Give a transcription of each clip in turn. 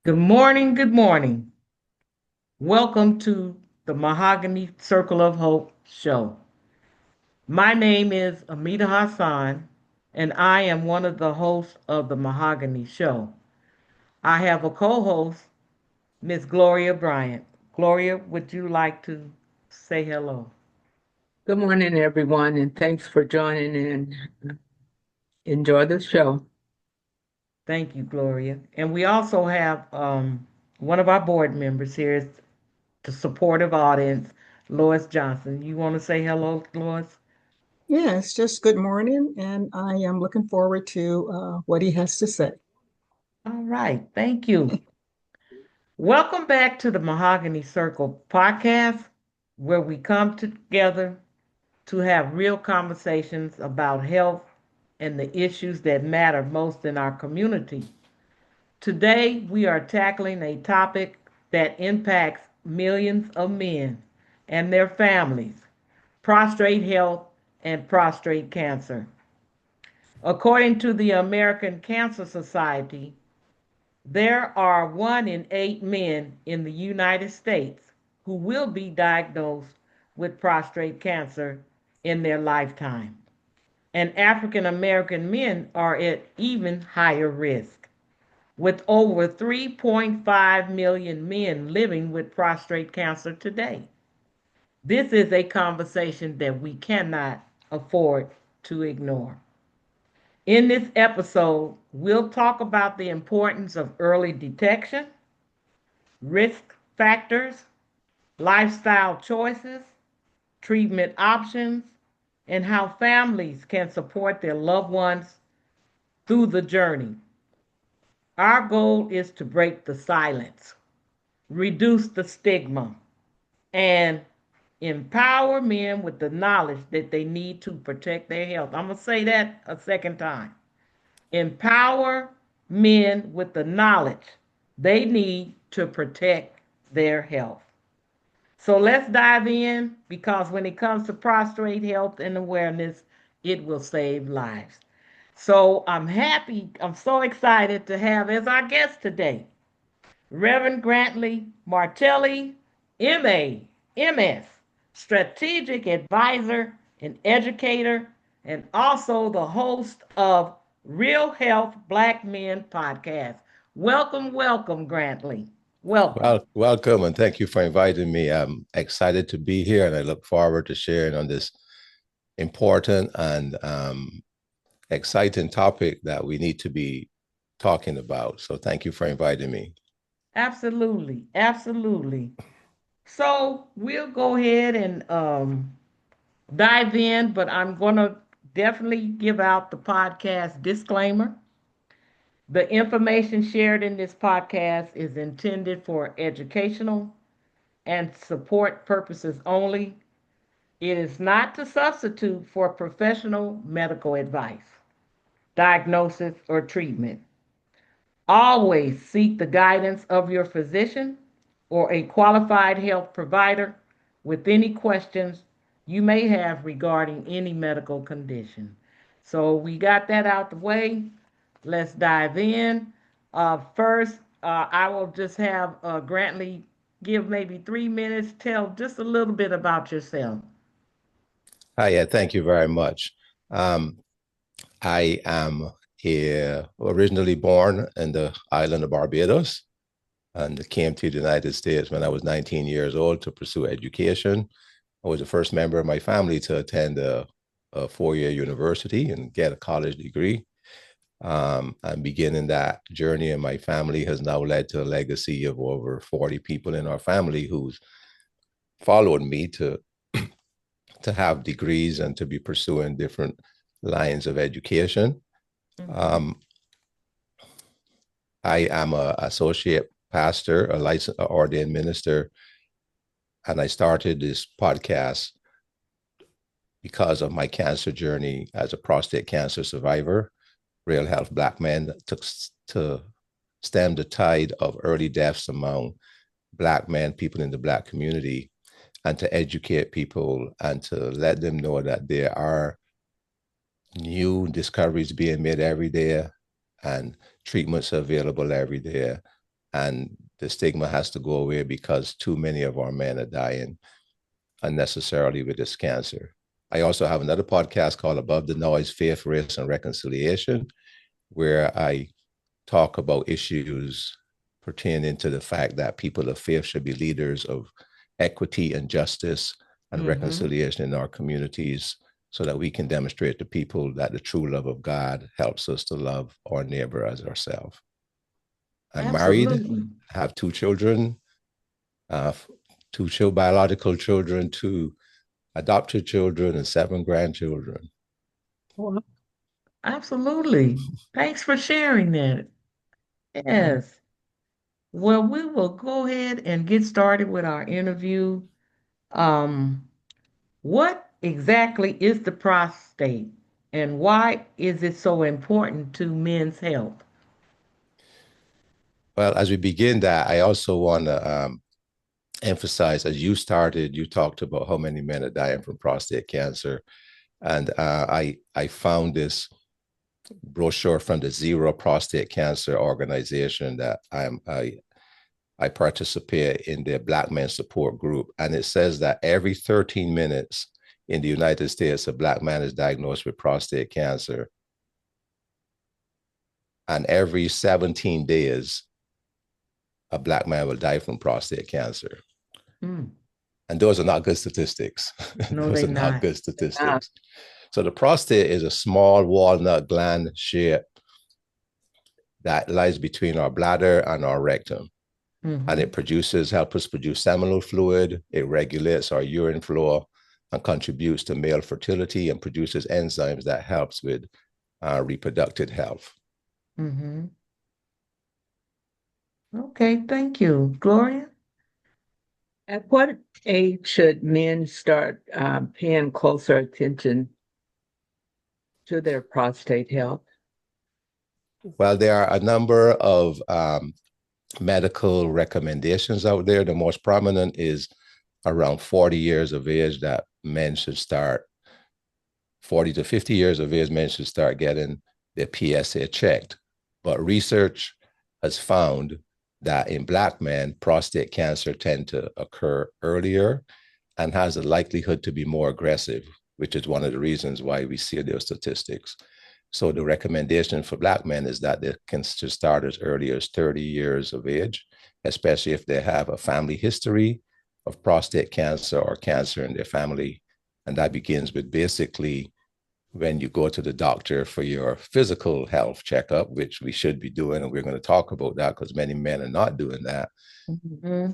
Good morning, good morning. Welcome to the Mahogany Circle of Hope show. My name is Ameedah Hasan, and I am one of the hosts of the Mahogany show. I have a co host, Miss Gloria Bryant. Gloria, would you like to say hello? Good morning, everyone, and thanks for joining in. Enjoy the show. Thank you, Gloria. And we also have one of our board members here is the supportive audience, Lois Johnson. You want to say hello, Lois? Yes, just good morning, and I am looking forward to what he has to say. All right, thank you. Welcome back to the Mahogany Circle podcast, where we come together to have real conversations about health and the issues that matter most in our community. Today, we are tackling a topic that impacts millions of men and their families: prostate health and prostate cancer. According to the American Cancer Society, there are 1 in 8 men in the United States who will be diagnosed with prostate cancer in their lifetime. And African American men are at even higher risk, with over 3.5 million men living with prostate cancer today. This is a conversation that we cannot afford to ignore. In this episode, we'll talk about the importance of early detection, risk factors, lifestyle choices, treatment options, and how families can support their loved ones through the journey. Our goal is to break the silence, reduce the stigma, and empower men with the knowledge that they need to protect their health. I'm going to say that a second time. Empower men with the knowledge they need to protect their health. So let's dive in, because when it comes to prostate health and awareness, it will save lives. So I'm so excited to have as our guest today Reverend Grantley Martelly, MA, MS, strategic advisor and educator, and also the host of Real Health Black Men podcast. Welcome, welcome, Grantley. Welcome. Welcome, and thank you for inviting me. I'm excited to be here, and I look forward to sharing on this important and exciting topic that we need to be talking about. So, thank you for inviting me. Absolutely, absolutely. So we'll go ahead and dive in, but I'm going to definitely give out the podcast disclaimer. The information shared in this podcast is intended for educational and support purposes only. It is not to substitute for professional medical advice, diagnosis, or treatment. Always seek the guidance of your physician or a qualified health provider with any questions you may have regarding any medical condition. So we got that out the way. Let's dive in. First, I will just have Grantley give maybe 3 minutes, tell just a little bit about yourself. Hi, yeah, thank you very much. Um, I am originally born in the island of Barbados and came to the United States when I was 19 years old to pursue education. I was the first member of my family to attend a four-year university and get a college degree. And beginning that journey in my family has now led to a legacy of over 40 people in our family who's followed me to have degrees and to be pursuing different lines of education. Mm-hmm. Um, I am an associate pastor, a licensed ordained minister, and I started this podcast because of my cancer journey as a prostate cancer survivor. Real Health Black Men took to stem the tide of early deaths among Black men, people in the Black community, and to educate people and to let them know that there are new discoveries being made every day and treatments available every day. And the stigma has to go away because too many of our men are dying unnecessarily with this cancer. I also have another podcast called Above the Noise, Faith, Race, and Reconciliation, where I talk about issues pertaining to the fact that people of faith should be leaders of equity and justice and reconciliation in our communities, so that we can demonstrate to people that the true love of God helps us to love our neighbor as ourselves. I'm married, have two children, two biological children, two adopted children, and 7 grandchildren. Well, absolutely. Thanks for sharing that. Yes. Well, we will go ahead and get started with our interview. What exactly is the prostate, and why is it so important to men's health? Well, as we begin that, I also want to emphasize, as you started, you talked about how many men are dying from prostate cancer. And I found this brochure from the Zero Prostate Cancer Organization that I participate in their Black Men Support Group. And it says that every 13 minutes in the United States, a Black man is diagnosed with prostate cancer. And every 17 days, a Black man will die from prostate cancer. And those are not good statistics. No, Those they're are not not. good statistics. So the prostate is a small walnut gland shape that lies between our bladder and our rectum. And it helps us produce seminal fluid. It regulates our urine flow and contributes to male fertility and produces enzymes that helps with reproductive health. Okay, thank you. Gloria? At what age should men start paying closer attention to their prostate health? Well, there are a number of medical recommendations out there. The most prominent is around 40 years of age that men should start, 40 to 50 years of age, men should start getting their PSA checked. But research has found that in Black men, prostate cancer tend to occur earlier and has a likelihood to be more aggressive, which is one of the reasons why we see those statistics. So the recommendation for Black men is that they can start as early as 30 years of age, especially if they have a family history of prostate cancer or cancer in their family. And that begins with basically when you go to the doctor for your physical health checkup, which we should be doing, and we're going to talk about that because many men are not doing that.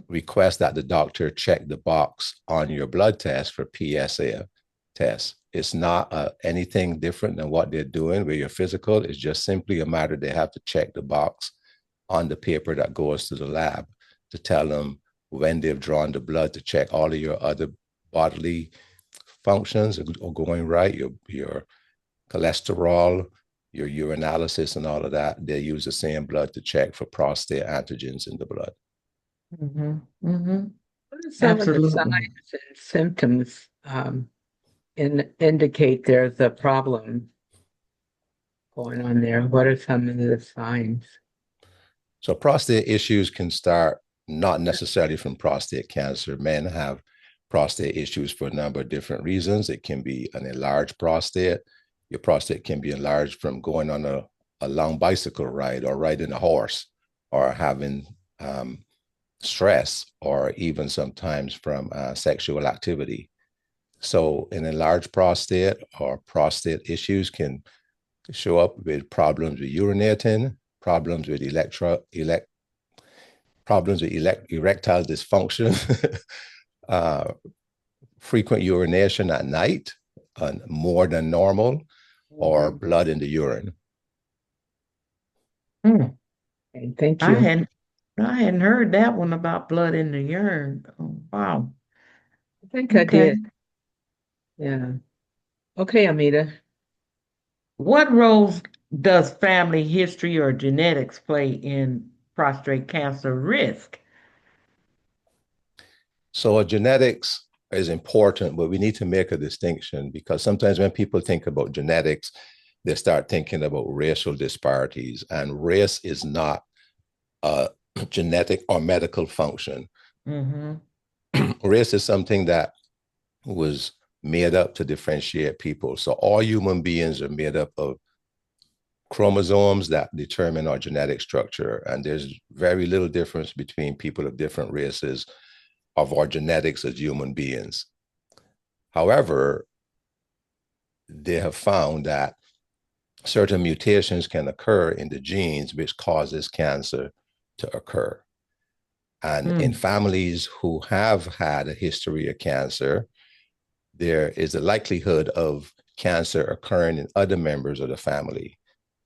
Request that the doctor check the box on your blood test for PSA test. It's not anything different than what they're doing with your physical. It's just simply a matter they have to check the box on the paper that goes to the lab to tell them when they've drawn the blood to check all of your other bodily functions are going right, your cholesterol, your urinalysis and all of that. They use the same blood to check for prostate antigens in the blood. What are some of the signs and symptoms indicate there's a problem going on there? What are some of the signs? So prostate issues can start not necessarily from prostate cancer. Men have prostate issues for a number of different reasons. It can be an enlarged prostate. Your prostate can be enlarged from going on a long bicycle ride or riding a horse or having stress or even sometimes from sexual activity. So an enlarged prostate or prostate issues can show up with problems with urinating, problems with erectile dysfunction, frequent urination at night, more than normal, or blood in the urine. Okay, thank you. I hadn't heard that one about blood in the urine. Oh, wow. I think I did. Yeah. Okay, Ameedah. What roles does family history or genetics play in prostate cancer risk? So genetics is important, but we need to make a distinction because sometimes when people think about genetics, they start thinking about racial disparities, and race is not a genetic or medical function. Mm-hmm. Race is something that was made up to differentiate people. So all human beings are made up of chromosomes that determine our genetic structure. And there's very little difference between people of different races of our genetics as human beings. However, they have found that certain mutations can occur in the genes which causes cancer to occur. And in families who have had a history of cancer, there is a likelihood of cancer occurring in other members of the family.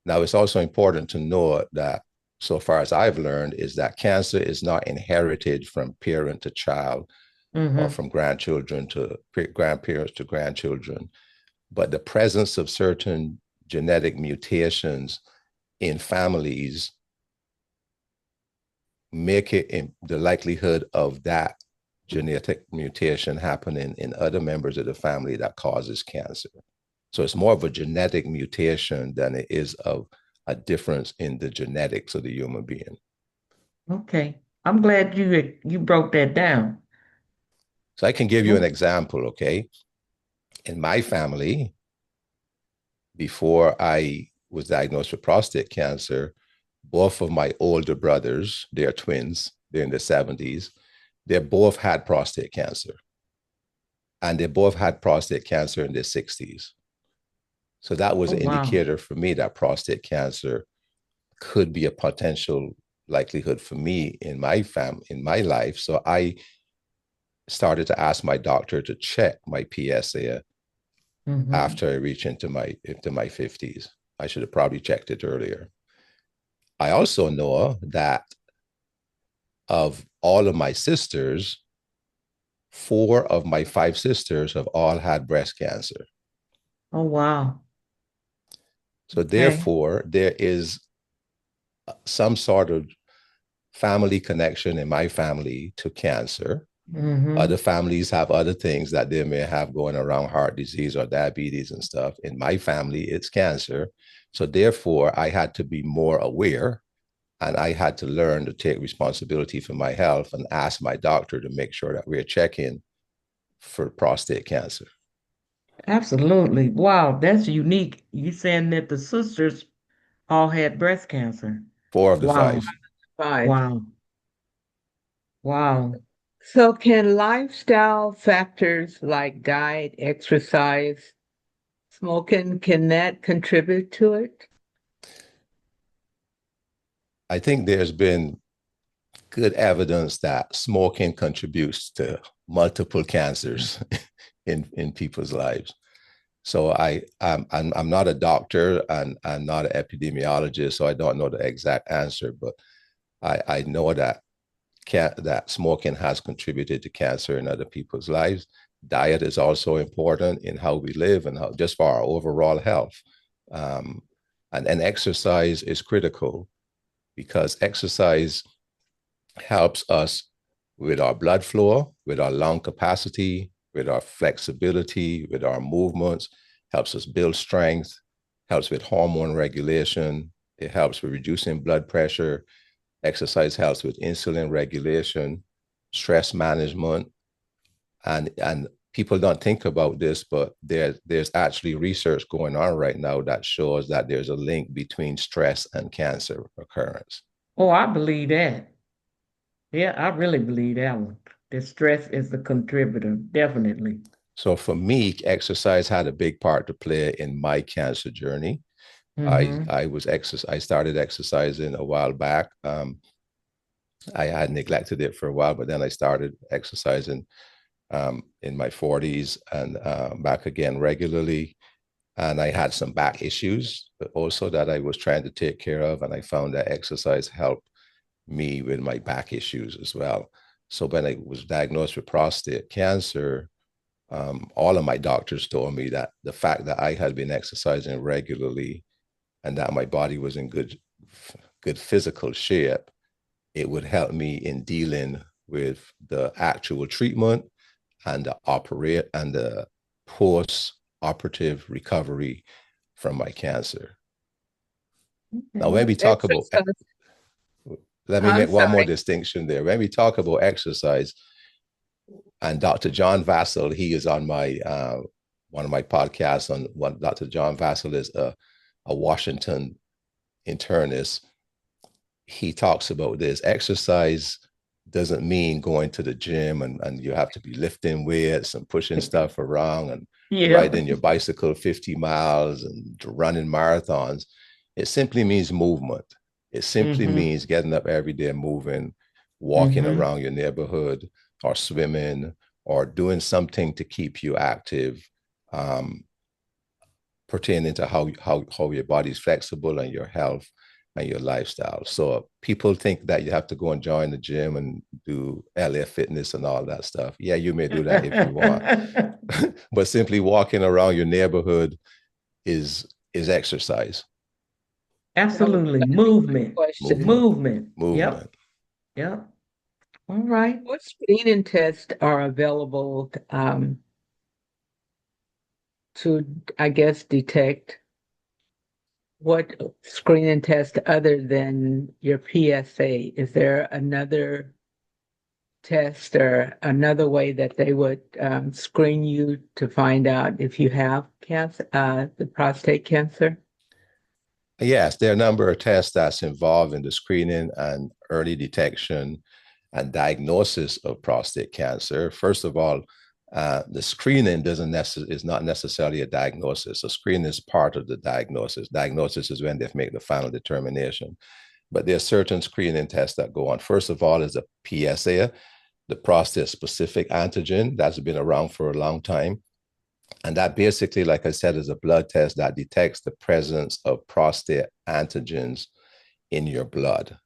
Now, it's also important to note that, so far as I've learned, is that cancer is not inherited from parent to child or from grandchildren to grandparents to grandchildren, but the presence of certain genetic mutations in families make it in the likelihood of that genetic mutation happening in other members of the family that causes cancer. So it's more of a genetic mutation than it is of a difference in the genetics of the human being. Okay. I'm glad you broke that down. So I can give you an example, okay? In my family, before I was diagnosed with prostate cancer, both of my older brothers, they're twins, they're in their 70s, they both had prostate cancer. And they both had prostate cancer in their 60s. So that was an indicator for me that prostate cancer could be a potential likelihood for me in my life. So I started to ask my doctor to check my PSA after I reach into my 50s. I should have probably checked it earlier. I also know that of all of my sisters, 4 of my 5 sisters have all had breast cancer. Oh, wow. So therefore, there is some sort of family connection in my family to cancer. Other families have other things that they may have going around, heart disease or diabetes and stuff. In my family, it's cancer. So therefore, I had to be more aware, and I had to learn to take responsibility for my health and ask my doctor to make sure that we're checking for prostate cancer. Absolutely. Wow, that's unique. You saying that the sisters all had breast cancer. 4 of the Wow. 5. 5. Wow. Wow. So can lifestyle factors like diet, exercise, smoking, can that contribute to it? I think there's been good evidence that smoking contributes to multiple cancers in people's lives. So I'm not a doctor and I'm not an epidemiologist, so I don't know the exact answer, but I know that that smoking has contributed to cancer in other people's lives. Diet is also important in how we live and how, just for our overall health. And exercise is critical because exercise helps us with our blood flow, with our lung capacity, with our flexibility, with our movements, helps us build strength, helps with hormone regulation. It helps with reducing blood pressure. Exercise helps with insulin regulation, stress management. And people don't think about this, but there's actually research going on right now that shows that there's a link between stress and cancer occurrence. Oh, I believe that. Yeah, I really believe that one. The stress is the contributor, definitely. So for me, exercise had a big part to play in my cancer journey. I started exercising a while back. I had neglected it for a while, but then I started exercising in my 40s and back again regularly. And I had some back issues also that I was trying to take care of. And I found that exercise helped me with my back issues as well. So when I was diagnosed with prostate cancer, all of my doctors told me that the fact that I had been exercising regularly and that my body was in good physical shape, it would help me in dealing with the actual treatment and the post-operative recovery from my cancer. Now, when we talk about let me I'm make one more sorry. distinction there. When we talk about exercise, and Dr. John Vassell, he is on my one of my podcasts. On one, Dr. John Vassell is a Washington internist. He talks about this. Exercise doesn't mean going to the gym and you have to be lifting weights and pushing stuff around and Yeah. riding your bicycle 50 miles and running marathons. It simply means movement. It simply Mm-hmm. means getting up every day and moving, walking Mm-hmm. around your neighborhood or swimming or doing something to keep you active, um, pertaining to how your body's flexible and your health and your lifestyle. So people think that you have to go and join the gym and do LA fitness and all that stuff. Yeah, you may do that if you want. But simply walking around your neighborhood is exercise. Absolutely. That was my Movement. question. Movement. Movement. Yep. Movement. Yep. All right. What screening tests are available to, I guess, detect what screening test other than your PSA? Is there another test or another way that they would screen you to find out if you have cancer, the prostate cancer? Yes, there are a number of tests that's involved in the screening and early detection and diagnosis of prostate cancer. First of all, the screening is not necessarily a diagnosis. So screening is part of the diagnosis. Diagnosis is when they make the final determination. But there are certain screening tests that go on. First of all is a PSA, the prostate specific antigen that's been around for a long time. And that basically, like I said, is a blood test that detects the presence of prostate antigens in your blood.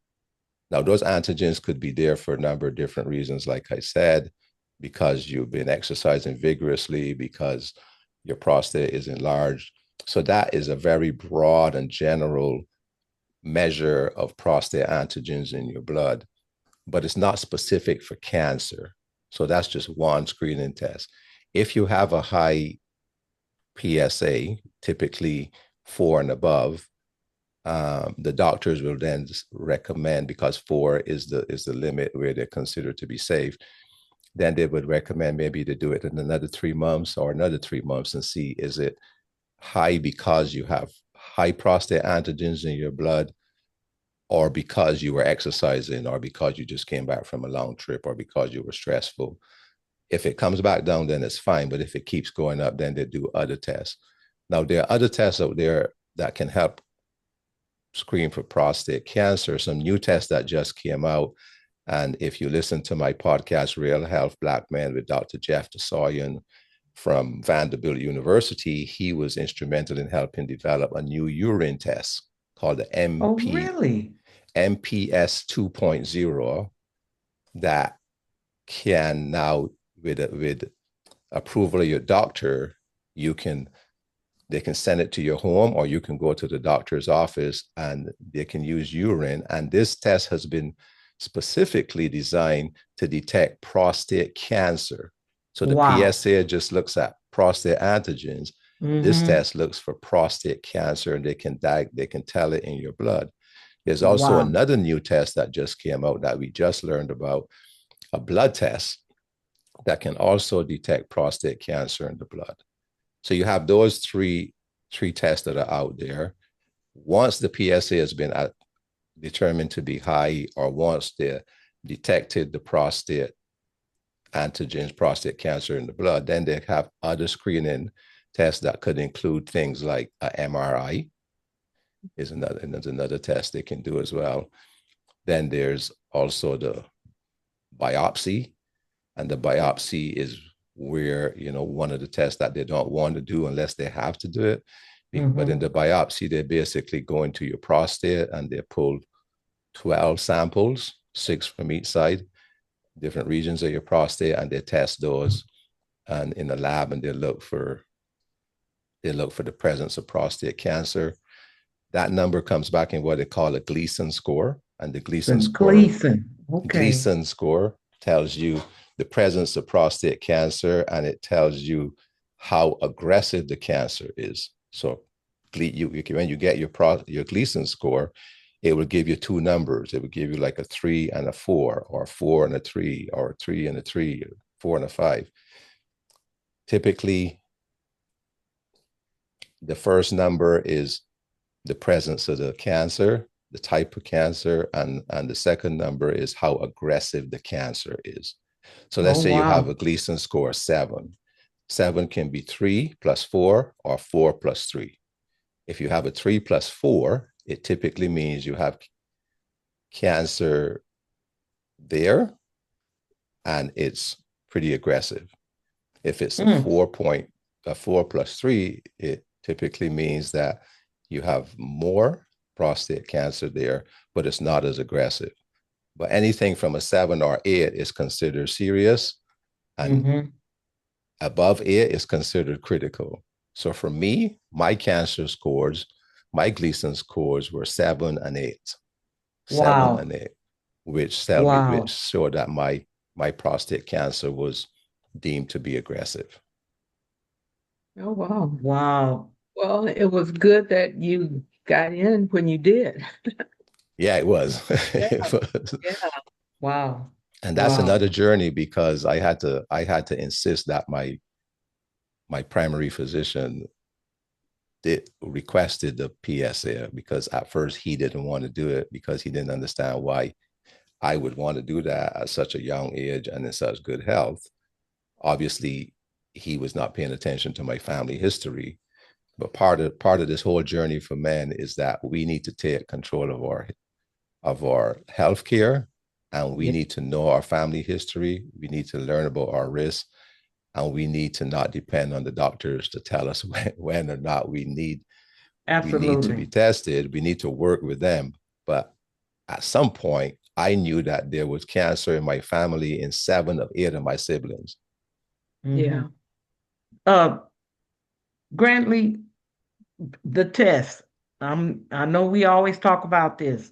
Now, those antigens could be there for a number of different reasons, like I said, because you've been exercising vigorously, because your prostate is enlarged. So that is a very broad and general measure of prostate antigens in your blood, but it's not specific for cancer. So that's just one screening test. If you have a high PSA, typically 4 and above, the doctors will then recommend, because 4 is the limit where they're considered to be safe. Then they would recommend maybe to do it in another 3 months or another 3 months and see, is it high because you have high prostate antigens in your blood, or because you were exercising, or because you just came back from a long trip, or because you were stressful. If it comes back down, then it's fine. But if it keeps going up, then they do other tests. Now, there are other tests out there that can help screen for prostate cancer, some new tests that just came out. And if you listen to my podcast, Real Health Black Men with Dr. Jeff Desoyan from Vanderbilt University, he was instrumental in helping develop a new urine test called the Oh, really? MPS 2.0 that can now, with approval of your doctor, they can send it to your home, or you can go to the doctor's office and they can use urine. And this test has been specifically designed to detect prostate cancer. So the Wow. PSA just looks at prostate antigens. This Mm-hmm. test looks for prostate cancer, and they can tell it in your blood. There's also Wow. another new test that just came out that we just learned about, a blood test that can also detect prostate cancer in the blood. So you have those three tests that are out there. Once the PSA has been determined to be high, or once they detected the prostate antigens, prostate cancer in the blood, then they have other screening tests that could include things like an MRI is another test they can do as well. Then there's also the biopsy, and the biopsy is where, one of the tests that they don't want to do unless they have to do it. But in Mm-hmm. the biopsy, they basically go into your prostate and they pull 12 samples, 6 from each side, different regions of your prostate, and they test those and in the lab, and they look for the presence of prostate cancer. That number comes back in what they call a Gleason score, and the The Gleason. Okay. Gleason score tells you the presence of prostate cancer, and it tells you how aggressive the cancer is. So when you get your Gleason score, it would give you two numbers. It would give you like a 3 and a 4, or a 4 and a 3, or a 3 and a 3, or 4 and a 5. Typically, the first number is the presence of the cancer, the type of cancer, and the second number is how aggressive the cancer is. So let's Oh, say you have wow. a Gleason score of 7. 7 can be 3 plus 4 or 4 plus 3. If you have a 3 plus 4, it typically means you have cancer there and it's pretty aggressive. If it's a Mm. 4 plus 3, it typically means that you have more prostate cancer there, but it's not as aggressive. But anything from a 7 or 8 is considered serious, and Mm-hmm. above 8 is considered critical. So for me, my cancer scores, my Gleason scores were 7 and 8, 7 Wow. and 8, which Wow. showed that my prostate cancer was deemed to be aggressive. Oh, wow. Wow. Well, it was good that you got in when you did. Yeah, it was. Yeah, It was. yeah. Wow. And that's Wow. another journey, because I had to insist that my primary physician requested the PSA, because at first he didn't want to do it, because he didn't understand why I would want to do that at such a young age and in such good health. Obviously, he was not paying attention to my family history. But part of this whole journey for men is that we need to take control of our healthcare, and we Yeah. need to know our family history. We need to learn about our risks, and we need to not depend on the doctors to tell us when or not we need to be Absolutely. tested. We need to work with them. But at some point, I knew that there was cancer in my family in 7 of 8 of my siblings. Mm-hmm. Yeah. Uh, Grantley, the test. I know we always talk about this,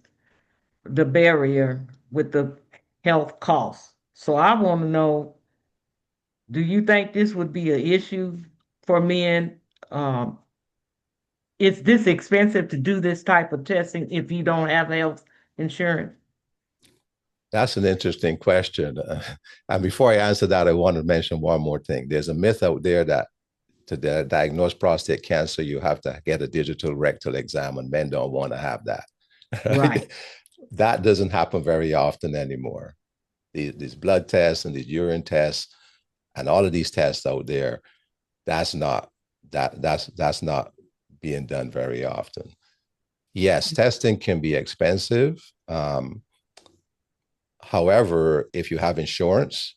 the barrier with the health costs. So I want to know, do you think this would be an issue for men? Um, is this expensive to do this type of testing if you don't have health insurance? That's an interesting question. And before I answer that, I want to mention one more thing. There's a myth out there that to diagnose prostate cancer, you have to get a digital rectal exam, and men don't want to have that. Right. Right? That doesn't happen very often anymore. These blood tests and these urine tests and all of these tests out there, that's not that's not being done very often. Yes, testing can be expensive. However, if you have insurance,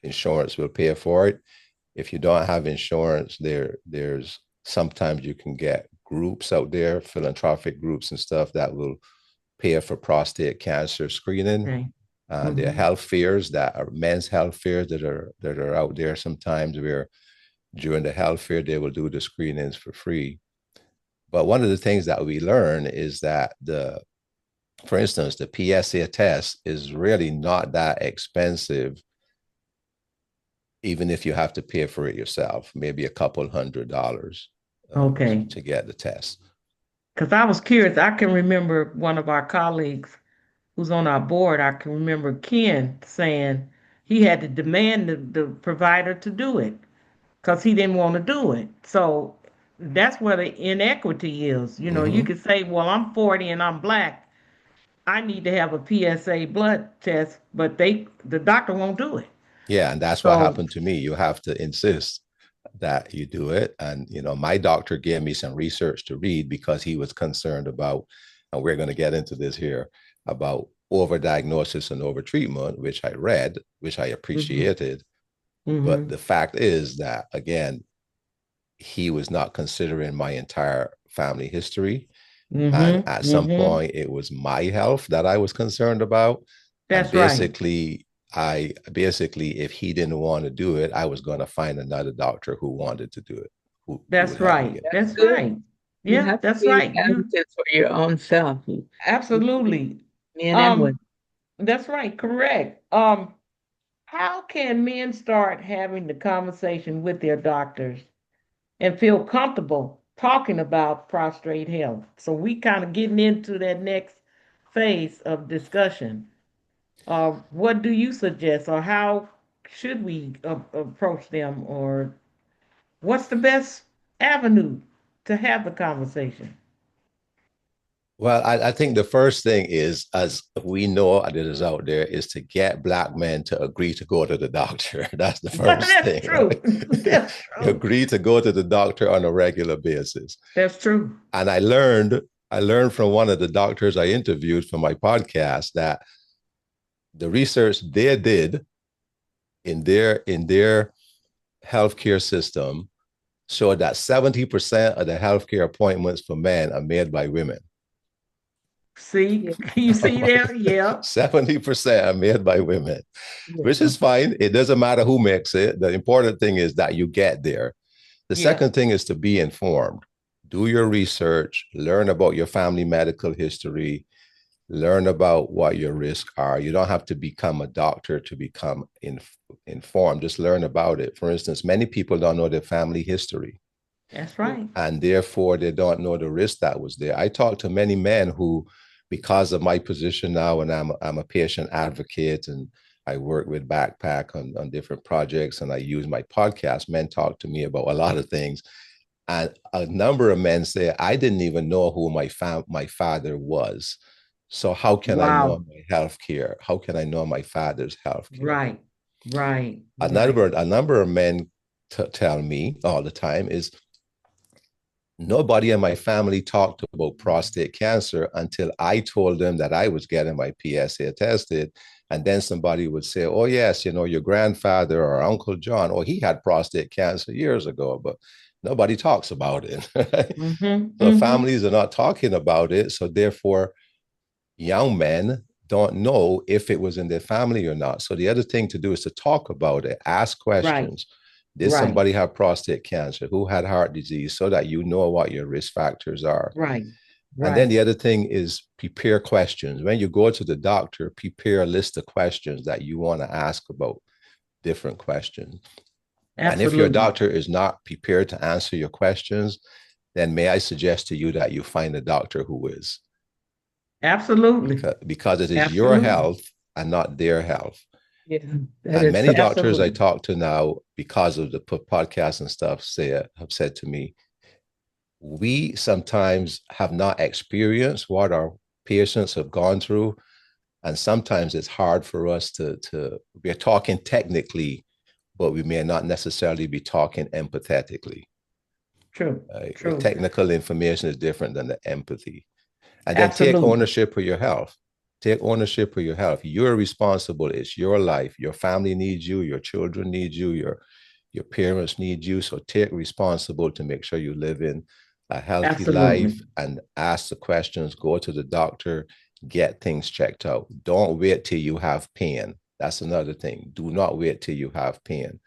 insurance will pay for it. If you don't have insurance, there's sometimes you can get groups out there, philanthropic groups and stuff, that will pay for prostate cancer screening. Okay. There are Mm-hmm. health fairs that are men's health fairs that are out there sometimes, where during the health fair they will do the screenings for free. But one of the things that we learn is that for instance, the PSA test is really not that expensive, even if you have to pay for it yourself, maybe a couple $100 Okay. to get the test. Because I was curious. I can remember one of our colleagues who's on our board. I can remember Ken saying he had to demand the provider to do it because he didn't want to do it. So that's where the inequity is. You Mm-hmm. could say, well, I'm 40 and I'm black. I need to have a PSA blood test, but the doctor won't do it. Yeah, and that's what So, happened to me. You have to insist that you do it. And my doctor gave me some research to read, because he was concerned about, and we're going to get into this here, about overdiagnosis and overtreatment, which I read, which I hmm appreciated. But hmm the fact is that, again, he was not considering my entire family history. And at some point, it was my health that I was concerned about. And That's right. if he didn't want to do it, I was going to find another doctor who wanted to do it, who would That's help me right. get it That's done. That's good. right. You Yeah, have to that's be right. an advocate for your own self, Absolutely. men and women. Um, that's right. Correct. How can men start having the conversation with their doctors and feel comfortable talking about prostrate health. So we kind of getting into that next phase of discussion. What do you suggest, or how should we approach them, or what's the best avenue to have the conversation? Well, I think the first thing is, as we know that is out there, is to get Black men to agree to go to the doctor. That's the first That's thing, true. right? That's true. Agree to go to the doctor on a regular basis. That's true. And I learned from one of the doctors I interviewed for my podcast that the research they did in their healthcare system showed that 70% of the healthcare appointments for men are made by women. See, you see there? Yeah. 70% are made by women, Yeah. which is fine. It doesn't matter who makes it. The important thing is that you get there. The Yeah. second thing is to be informed. Do your research, learn about your family medical history, learn about what your risks are. You don't have to become a doctor to become informed. Just learn about it. For instance, many people don't know their family history, That's right. and therefore they don't know the risk that was there. I talk to many men who, because of my position now, and I'm a patient advocate, and I work with Backpack on different projects, and I use my podcast. Men talk to me about a lot of things, and a number of men say, "I didn't even know who my father was. So how can I know Wow. my health care? How can I know my father's health care?" Right. Right. A Right. number of men tell me all the time is, nobody in my family talked about prostate cancer until I told them that I was getting my PSA tested. And then somebody would say, "Oh, yes, your grandfather or Uncle John, oh, he had prostate cancer years ago," but nobody talks about it. Mm-hmm. So Mm-hmm. families are not talking about it. So therefore, young men don't know if it was in their family or not. So the other thing to do is to talk about it, ask Right. questions. Did Right. somebody have prostate cancer? Who had heart disease? So that you know what your risk factors are. Right. And then Right. the other thing is prepare questions. When you go to the doctor, prepare a list of questions that you want to ask about different questions. And if your Absolutely. doctor is not prepared to answer your questions, then may I suggest to you that you find a doctor who is, Absolutely. because it is your Absolutely. health and not their health. Yeah, that And is many so. doctors I Absolutely. talk to now, because of the podcast and stuff, have said to me, we sometimes have not experienced what our patients have gone through. And sometimes it's hard for us we're talking technically, but we may not necessarily be talking empathetically. True. The True. technical information is different than the empathy. And then take Absolutely. ownership of your health. Take ownership of your health. You're responsible. It's your life. Your family needs you. Your children need you. Your parents need you. So take responsible to make sure you live in a healthy Absolutely. life and ask the questions. Go to the doctor. Get things checked out. Don't wait till you have pain. That's another thing. Do not wait till you have pain.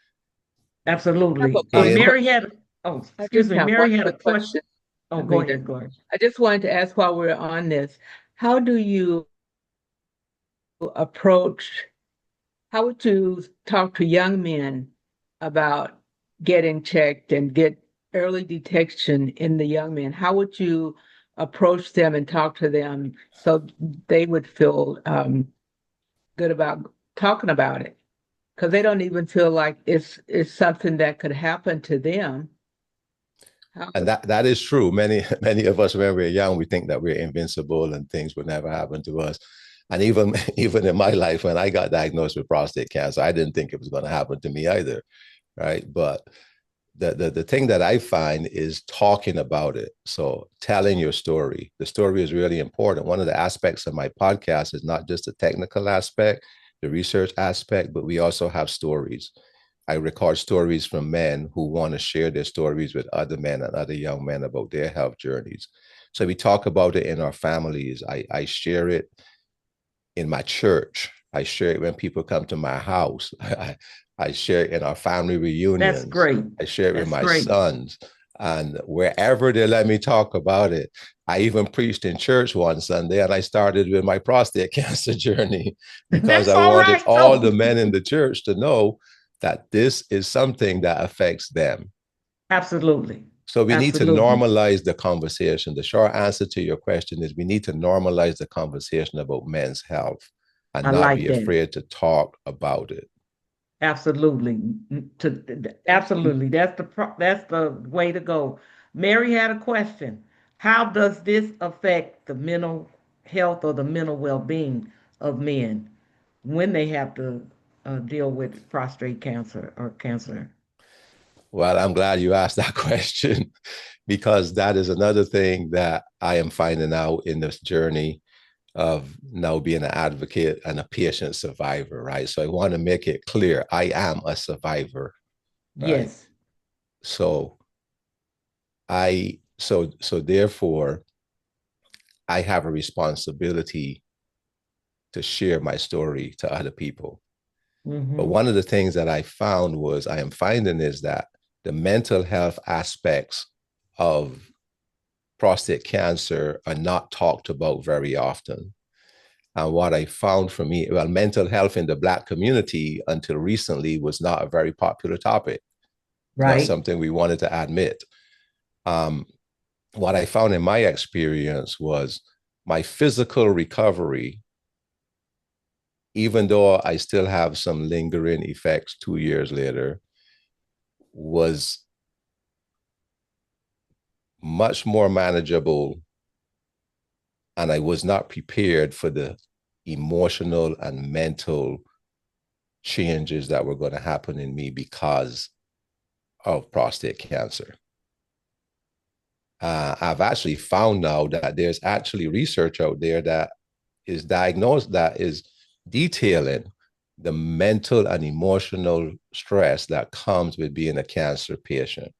I have a Absolutely. quick Pain. question. Mary had, oh, I excuse just me. have one Mary had a quick question. question, Oh, go Ameedah. ahead, Gloria. I just wanted to ask while we're on this, how do you approach, how would you talk to young men about getting checked and get early detection in the young men? How would you approach them and talk to them so they would feel good about talking about it? Because they don't even feel like it's something that could happen to them. How And would, that is true. Many of us, when we're young, we think that we're invincible and things would never happen to us. And even even in my life, when I got diagnosed with prostate cancer, I didn't think it was going to happen to me either, right? But the thing that I find is talking about it. So telling your story. The story is really important. One of the aspects of my podcast is not just the technical aspect, the research aspect, but we also have stories. I record stories from men who want to share their stories with other men and other young men about their health journeys. So we talk about it in our families. I share it in my church. I share it when people come to my house. I share it in our family That's reunions. great. I share it with That's my great. sons. And wherever they let me talk about it, I even preached in church one Sunday, and I started with my prostate cancer journey because That's I all wanted right. all Oh, the men in the church to know that this is something that affects them. absolutely. So we need to Absolutely. normalize the conversation. The short answer to your question is we need to normalize the conversation about men's health and I not like be that. afraid to talk about it. Absolutely. Absolutely. That's the way to go. Mary had a question. How does this affect the mental health or the mental well-being of men when they have to deal with prostate cancer or cancer? Well, I'm glad you asked that question because that is another thing that I am finding out in this journey of now being an advocate and a patient survivor, right? So I want to make it clear I am a survivor, right? Yes. So so therefore I have a responsibility to share my story to other people. But Mm-hmm. one of the things that I am finding is that the mental health aspects of prostate cancer are not talked about very often. And what I found for me, well, mental health in the Black community until recently was not a very popular topic. It's not Right. something we wanted to admit. Um, what I found in my experience was my physical recovery, even though I still have some lingering effects 2 years later, was much more manageable. And I was not prepared for the emotional and mental changes that were going to happen in me because of prostate cancer. I've actually found now that there's actually research out there that is diagnosed, that is detailing the mental and emotional stress that comes with being a cancer patient.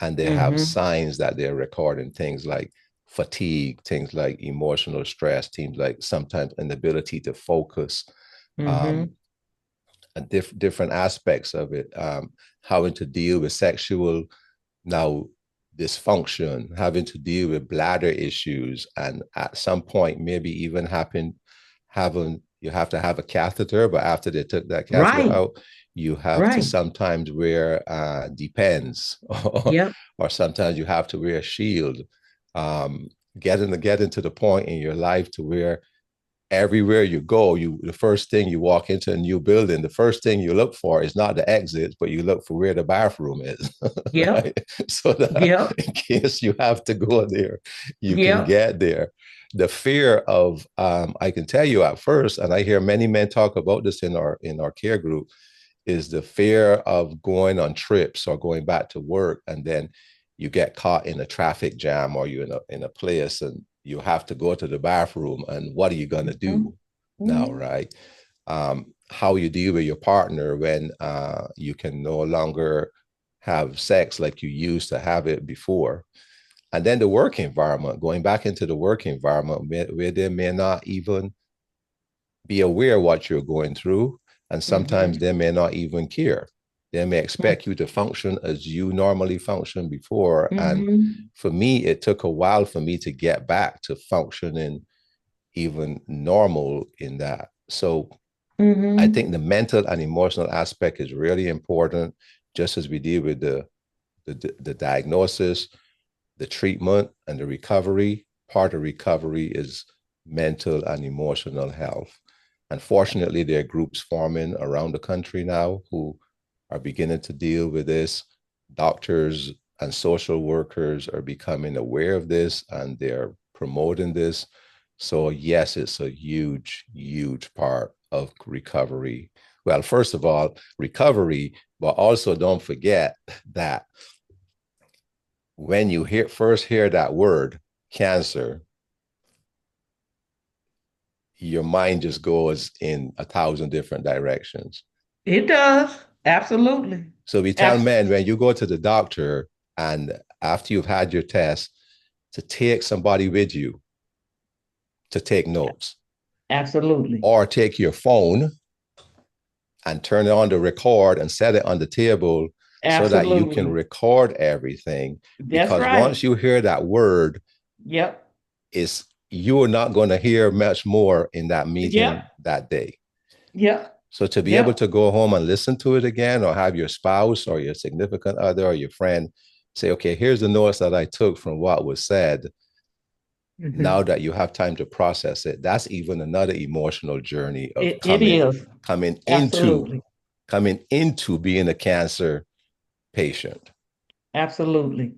And they have Mm-hmm. signs that they're recording things like fatigue, things like emotional stress, things like sometimes inability to focus, Mm-hmm. um, different aspects of it, having to deal with sexual now dysfunction, having to deal with bladder issues, and at some point maybe even having you have to have a catheter, but after they took that catheter Right. out, you have to Right. sometimes wear depends, Yep. or sometimes you have to wear a shield. Um, getting to the point in your life to where everywhere you go, the first thing you walk into a new building, the first thing you look for is not the exits, but you look for where the bathroom is, Yep. right? So that Yep. in case you have to go there, you can Yep. get there. The fear of, I can tell you at first, and I hear many men talk about this in our care group, is the fear of going on trips or going back to work, and then you get caught in a traffic jam or you're in a place and you have to go to the bathroom, and what are you going to Mm-hmm. do now, Mm-hmm. right? How you deal with your partner when you can no longer have sex like you used to have it before. And then the work environment, going back into the work environment where they may not even be aware what you're going through. And sometimes Mm-hmm. they may not even care. They may expect you to function as you normally function before. And Mm-hmm. for me, it took a while for me to get back to functioning even normal in that. So I Mm-hmm. think the mental and emotional aspect is really important, just as we deal with the diagnosis, the treatment, and the recovery. Part of recovery is mental and emotional health. Unfortunately, there are groups forming around the country now who are beginning to deal with this. Doctors and social workers are becoming aware of this and they're promoting this. So, yes, it's a huge, huge part of recovery. Well, first of all, recovery, but also don't forget that when you first hear that word, cancer, your mind just goes in 1,000 different directions. It does. Absolutely. So we tell Abs- men when you go to the doctor and after you've had your test, to take somebody with you to take notes, Absolutely. or take your phone and turn it on the record and set it on the table so that you can Absolutely. record everything. That's Because right. once you hear that word, Yep. is you are not going to hear much more in that meeting Yep. that day. Yep. So to be able Yep. to go home and listen to it again, or have your spouse or your significant other or your friend say, okay, here's the notes that I took from what was said. Now Mhm. that you have time to process it, that's even another emotional journey of It is. coming into Absolutely. being a cancer patient. Absolutely.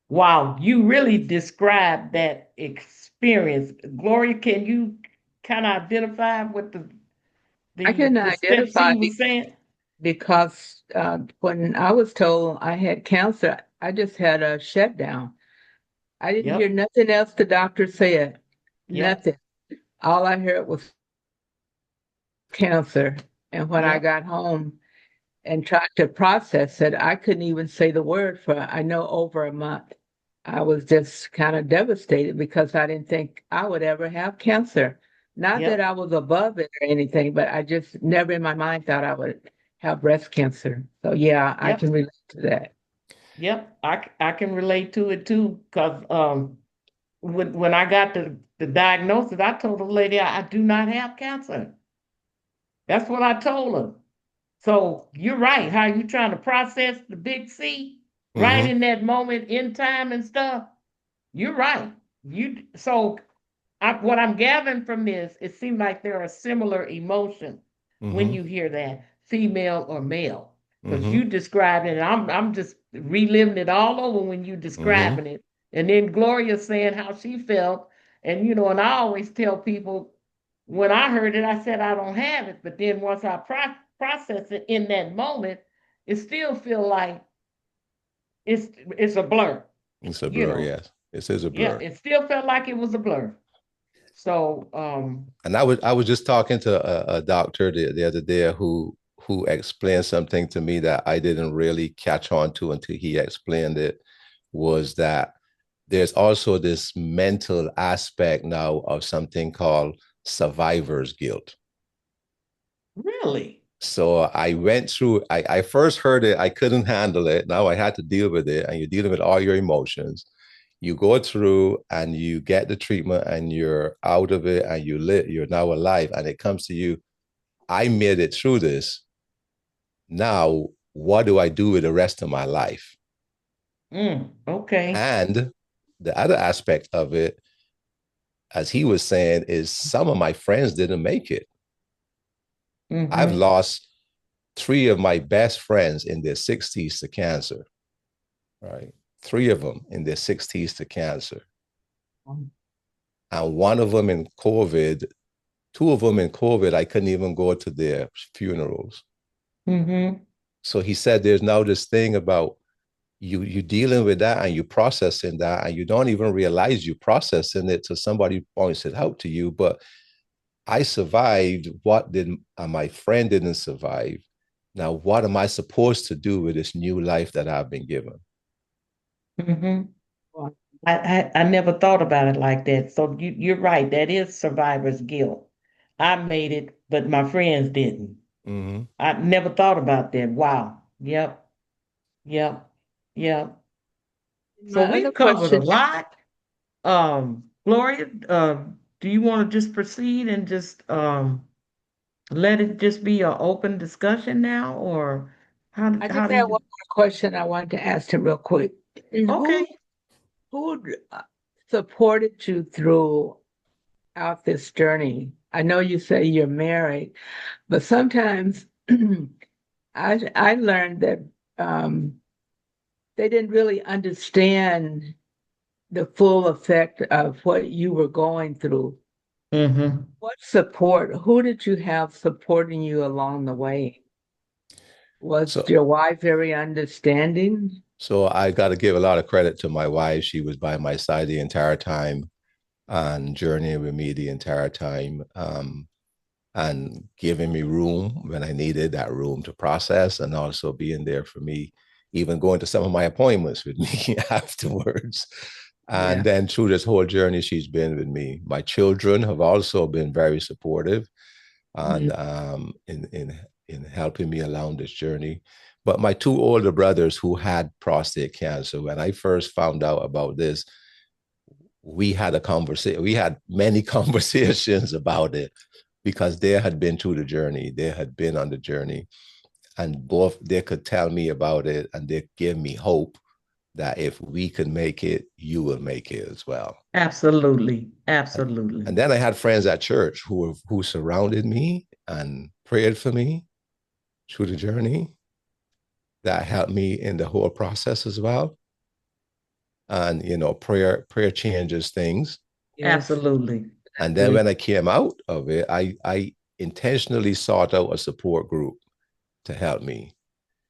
Wow, you really described that experience. Gloria, can you kind of identify what I can the steps identify he was saying? because when I was told I had cancer, I just had a shutdown. I didn't hear Yep, nothing else the doctor said. yep, Nothing. All I heard was cancer. And when I yep, got home and tried to process it, I couldn't even say the word for, I know, over a month. I was just kind of devastated because I didn't think I would ever have cancer. Not that yep, I was above it or anything, but I just never in my mind thought I would have breast cancer. So yeah, I yep, can relate to that. yep. I can relate to it too, because when I got the diagnosis, I told the lady I do not have cancer. That's what I told her. So you're right. How you trying to process the big C right Mm-hmm. in that moment in time and stuff? You're right. What I'm gathering from this, it seems like there are similar emotions when Mm-hmm. you hear that, female or male, because Mm-hmm. you described it. And I'm just reliving it all over when you Mm-hmm. describing it, and then Gloria saying how she felt, and and I always tell people when I heard it, I said I don't have it, but then once I process it in that moment, it still feel like it's a blur, It's a you blur, know. yes. It is a Yeah, blur. it still felt like it was a blur. So, And I was just talking to a doctor the other day who explained something to me that I didn't really catch on to until he explained it, was that there's also this mental aspect now of something called survivor's guilt. really, So I went through, I first heard it, I couldn't handle it. Now I had to deal with it, and you're dealing with all your emotions. You go through and you get the treatment and you're out of it and you're now alive, and it comes to you, I made it through this. Now, what do I do with the rest of my life? okay. And the other aspect of it, as he was saying, is some of my friends didn't make it. I've Mm-hmm. lost three of my best friends in their 60s to cancer, right? Three of them in their 60s to cancer. And one of them in COVID, two of them in COVID, I couldn't even go to their funerals. Mm-hmm. So he said there's now this thing about you dealing with that and you processing that, and you don't even realize you processing it till somebody points it out to you. But I survived. What did my friend didn't survive? Now, what am I supposed to do with this new life that I've been given? Mm-hmm. I never thought about it like that. So you're right. That is survivor's guilt. I made it, but my friends didn't. Mm-hmm. I never thought about that. Wow. Yep. Yep. Yep. So My other we've covered a question, lot. Gloria, do you want to just proceed and just let it just be an open discussion now, or I how just do had one you? more question I wanted to ask him real quick. Okay. Who supported you throughout this journey? I know you say you're married, but sometimes I learned that um, they didn't really understand the full effect of what you were going through. Mm-hmm. What support, who did you have supporting you along the way? Was So your wife very understanding? So I got to give a lot of credit to my wife. She was by my side the entire time and journeying with me the entire time, and giving me room when I needed that room to process, and also being there for me, even going to some of my appointments with me afterwards. And Yeah. then through this whole journey, she's been with me. My children have also been very supportive and Mhm. in helping me along this journey. But my two older brothers who had prostate cancer, when I first found out about this, we had a conversation. We had many conversations about it because they had been through the journey. They had been on the journey, and both they could tell me about it, and they gave me hope that if we could make it, you will make it as well. Absolutely. And, Absolutely. and then I had friends at church who surrounded me and prayed for me through the journey that helped me in the whole process as well. And prayer changes things. Yes. Absolutely. And then when I came out of it, I intentionally sought out a support group to help me.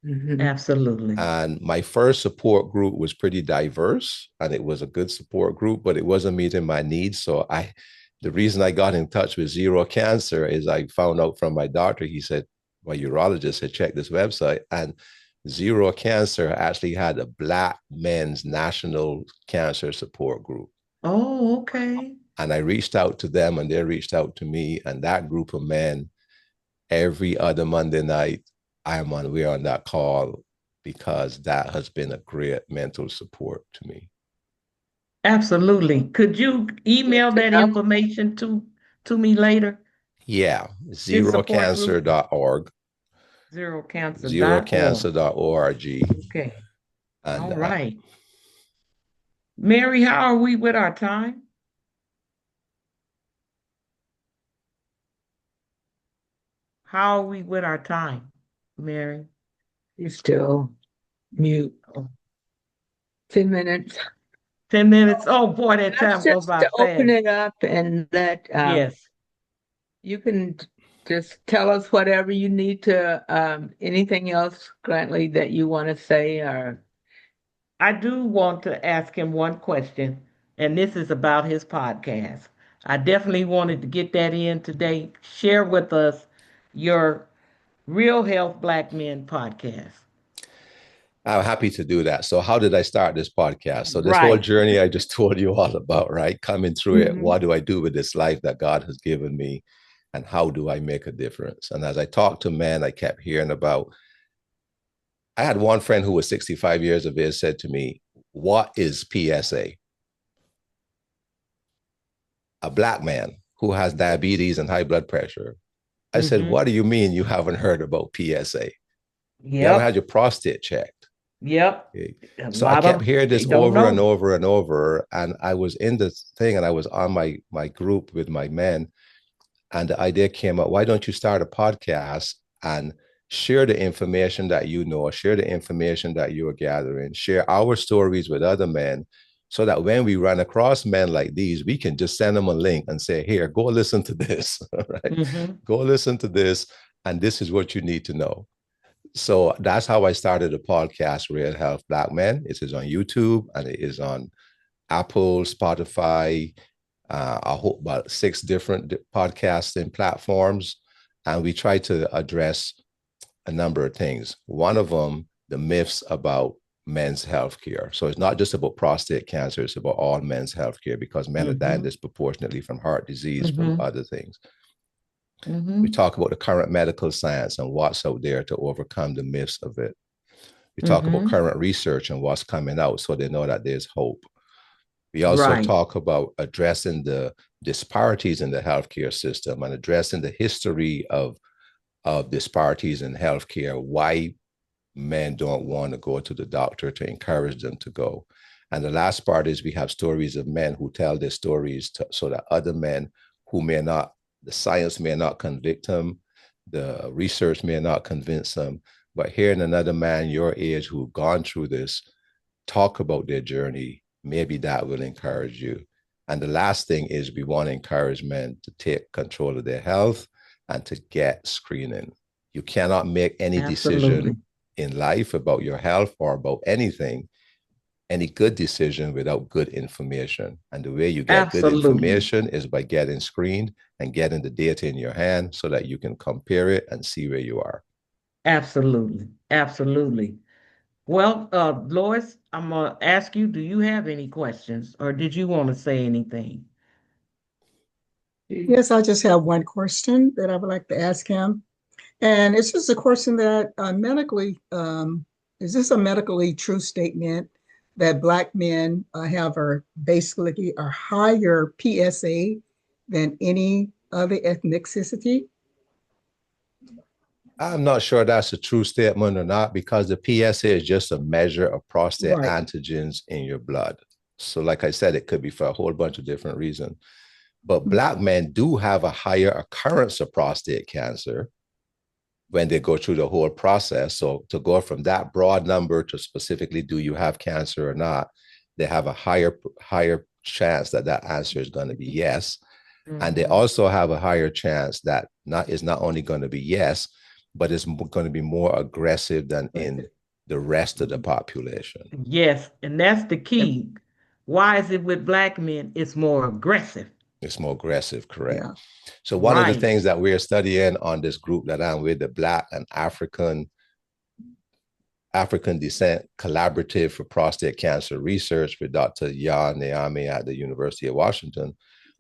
Mm-hmm. Absolutely. And my first support group was pretty diverse, and it was a good support group, but it wasn't meeting my needs. So the reason I got in touch with Zero Cancer is I found out from my doctor. He said, my urologist had checked this website, and Zero Cancer actually had a Black men's national cancer support group. Oh, okay. And I reached out to them, and they reached out to me, and that group of men, every other Monday night, we're on that call, because that has been a great mental support to me. Absolutely. Could you Good email to that know. information to me later? Yeah, This support group, zerocancer.org, zerocancer.org. zerocancer.org. Okay. And All right. Mary, how are we with our time? How are we with our time, Mary? You still mute. Oh, 10 minutes. 10 minutes. Oh boy, that Let's time goes just by open fast. it up and let Yes. you can just tell us whatever you need to, anything else, Grantley, that you want to say, or I do want to ask him one question, and this is about his podcast. I definitely wanted to get that in today. Share with us your Real Health Black Men podcast. I'm happy to do that. So, how did I start this podcast? So, this whole Right. journey I just told you all about, right? Coming through it, Mhm. what do I do with this life that God has given me? And how do I make a difference? And as I talked to men, I kept hearing about. I had one friend who was 65 years of age said to me, "What is PSA?" A Black man who has diabetes and high blood pressure. I said, Mm-hmm. "What do you mean you haven't heard about PSA? You haven't had Yep. your prostate checked?" Yep. Okay. A So I lot kept of hearing they this don't over and know. over and over. And I was in this thing, and I was on my group with my men. And the idea came up, why don't you start a podcast and share the information that you know, share the information that you are gathering, share our stories with other men, so that when we run across men like these, we can just send them a link and say, here, go listen to this, right? Mm-hmm. Go listen to this, and this is what you need to know. So that's how I started the podcast, Real Health Black Men. It is on YouTube, and it is on Apple, Spotify, I hope about 6 different podcasting platforms. And we try to address a number of things. One of them, the myths about men's health care. So it's not just about prostate cancer, it's about all men's health care, because men are dying Mm-hmm. disproportionately from heart disease, from Mm-hmm. other things. We Mm-hmm. talk about the current medical science and what's out there to overcome the myths of it. We talk about Mm-hmm. current research and what's coming out, so they know that there's hope. We also Right. talk about addressing the disparities in the healthcare system and addressing the history of disparities in healthcare, why men don't want to go to the doctor, to encourage them to go. And the last part is we have stories of men who tell their stories so that other men who may not, the science may not convict them, the research may not convince them, but hearing another man your age who've gone through this talk about their journey, maybe that will encourage you. And the last thing is we want to encourage men to take control of their health and to get screening. You cannot make any Absolutely. decision in life about your health or about anything, any good decision, without good information. And the way you get good Absolutely. information is by getting screened and getting the data in your hand so that you can compare it and see where you are. Absolutely. Absolutely. Well, Lois, I'm gonna ask you, do you have any questions or did you want to say anything? Yes, I just have one question that I would like to ask him. And it's just a question that is this a medically true statement that Black men have basically a higher PSA than any other ethnicity? I'm not sure that's a true statement or not because the PSA is just a measure of prostate Right. antigens in your blood. So, like I said, it could be for a whole bunch of different reasons. But Black men do have a higher occurrence of prostate cancer when they go through the whole process. So, to go from that broad number to specifically do you have cancer or not, they have a higher chance that that answer is going to be yes. And they Mhm. also have a higher chance that not only going to be yes, but it's going to be more aggressive than in the rest of the population. Yes, and that's the key. Why is it with black men? It's more aggressive. It's more aggressive, correct? Yeah. So one of the Right. things that we're studying on this group that I'm with, the Black and African Descent Collaborative for Prostate Cancer Research with Dr. Jan Neame at the University of Washington,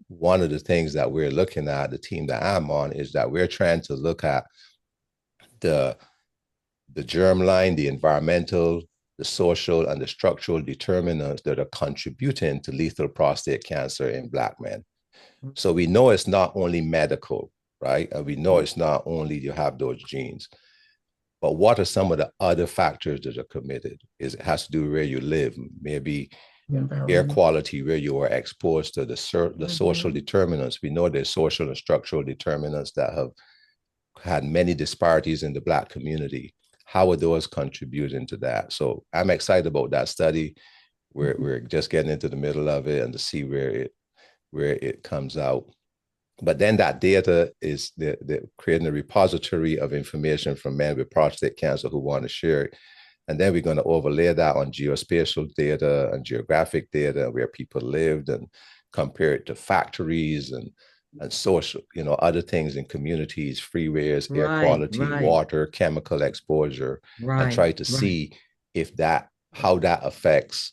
one of the things that we're looking at, the team that I'm on, is that we're trying to look at the germline, the environmental, the social, and the structural determinants that are contributing to lethal prostate cancer in Black men. So we know it's not only medical, right? And we know it's not only you have those genes, but what are some of the other factors that are committed? It has to do with where you live, maybe air quality, where you are exposed to the social determinants. We know there's social and structural determinants that have had many disparities in the Black community. How are those contributing to that? So I'm excited about that study. We're just getting into the middle of it and to see where it comes out. But then that data is creating a repository of information from men with prostate cancer who want to share it. And then we're going to overlay that on geospatial data and geographic data where people lived and compare it to factories and social, other things in communities, freeways, air Right, quality, right, water, chemical exposure, and right, try to right. see how that affects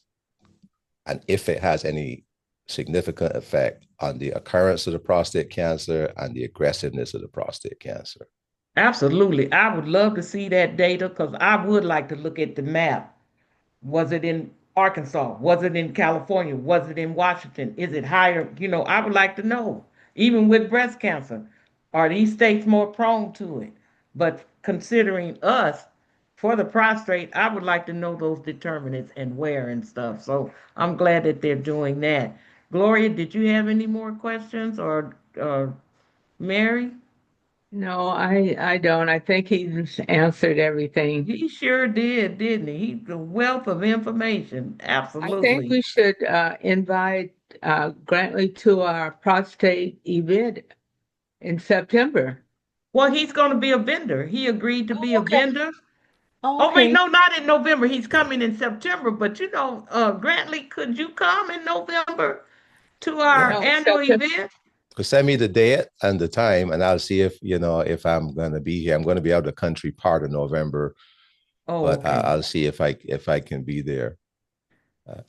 and if it has any significant effect on the occurrence of the prostate cancer and the aggressiveness of the prostate cancer. Absolutely. I would love to see that data because I would like to look at the map. Was it in Arkansas? Was it in California? Was it in Washington? Is it higher? I would like to know. Even with breast cancer, are these states more prone to it? But considering us for the prostate, I would like to know those determinants and where and stuff. So I'm glad that they're doing that. Gloria, did you have any more questions or Mary? No, I don't. I think he's answered everything. He sure did, didn't he? He's a wealth of information. I think Absolutely. we should invite Grantley to our prostate event in September. Well, he's going to be a vendor. He agreed to be Oh, a okay. vendor. Oh, Oh, wait, okay. no, not in November. He's coming in September. But Grantley, could you come in November to Yeah. our No, annual September. event? Send me the date and the time, and I'll see if I'm going to be here. I'm going to be out of the country part of November, Oh, but okay. I'll see if I can be there.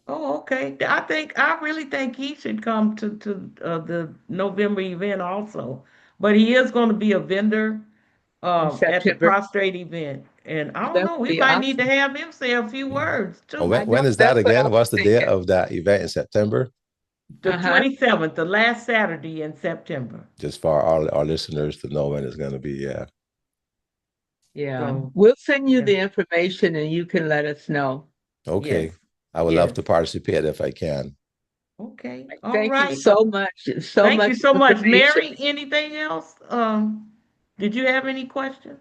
Oh, okay. I really think he should come to the November event also. But he is going to be a vendor In at the September. prostrate event. And I Oh, don't that know, would we be might need to awesome. have him say a few words Oh, too. I know when is that that's what I again? was What's the date thinking. of that event in September? The Uh-huh. 27th, the last Saturday in September. Just for our listeners to know when it's going to be. Yeah. Yeah. So, We'll send you yeah. the information and you can let us know. Okay. Yes. I would love Yes. to participate if I can. Okay. All Thank you right. so much. So Thank you much so much. information. Mary, anything else? Did you have any questions?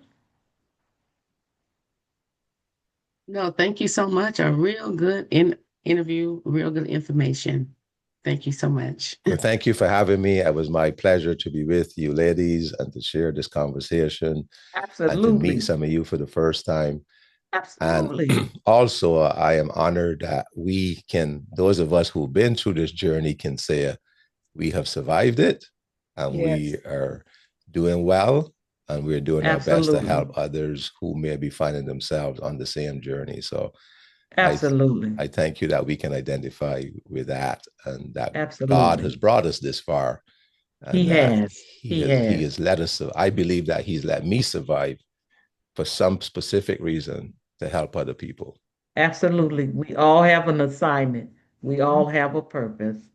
No, thank you so much. A real good interview, real good information. Thank you so much. Well, thank you for having me. It was my pleasure to be with you ladies and to share this conversation and to meet Absolutely. some of you for the first time. And Absolutely. also, I am honored that those of us who've been through this journey can say we have survived it and we Yes. are doing well and we're doing our best to Absolutely. help others who may be finding themselves on the same journey. So I Absolutely. I thank you that we can identify with that and that God has Absolutely. brought us this far He and that has. he He he has has. let us. I believe that he's let me survive for some specific reason to help other people. Absolutely. We all have an assignment. We all have a purpose.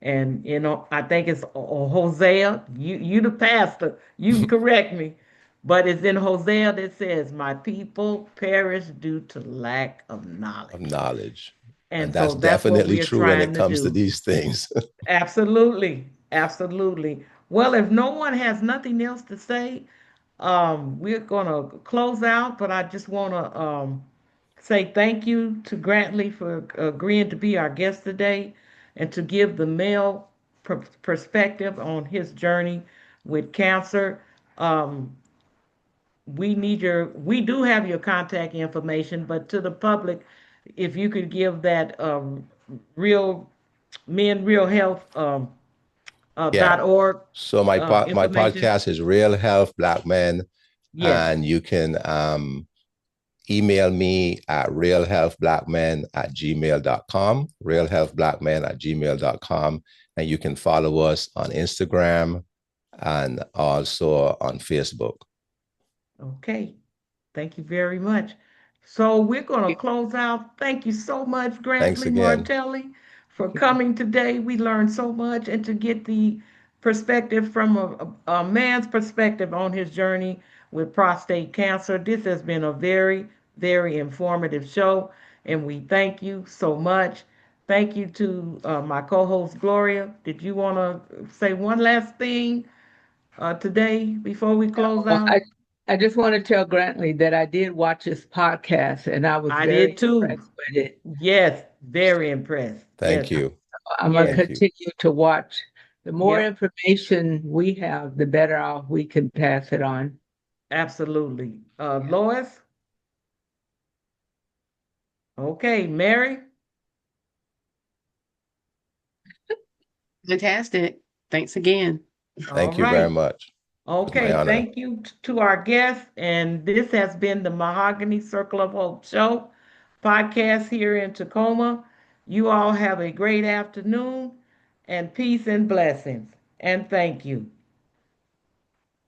And I think it's Hosea. You the pastor. You can correct me. But it's in Hosea that says, "My people perish due to lack of Of knowledge." knowledge. And And that's so that's what definitely we are true when it trying to comes to do. these things. Absolutely. Absolutely. Well, if no one has nothing else to say, we're going to close out, but I just want to say thank you to Grantley for agreeing to be our guest today and to give the male perspective on his journey with cancer. Um, we do have your contact information, but to the public, if you could give that real men real health Yeah. .org So my information. podcast is Real Health Black Men, Yes. and you can email me at realhealthblackmen@gmail.com, realhealthblackmen@gmail.com, and you can follow us on Instagram and also on Facebook. Okay. Thank you very much. So we're going to close out. Thank you so much, Thanks Grantley again. Martelly, for Thank you. coming today. We learned so much, and to get the perspective from a man's perspective on his journey with prostate cancer. This has been a very, very informative show, and we thank you so much. Thank you to my co-host Gloria. Did you want to say one last thing today before we close Well, out? I just want to tell Grantley that I did watch his podcast and I was I very did too. impressed with it. Yes, very impressed. Thank Yes, you. I'm going to yes, Thank you. continue to watch. The more yep, information we have, the better off we can pass it on. absolutely. Yeah. Lois, okay, Mary, Fantastic. Thanks again. all Thank you very right. much. It's my Okay, honor. thank you to our guests. And this has been the Mahogany Circle of Hope show podcast here in Tacoma. You all have a great afternoon and peace and blessings. And thank you.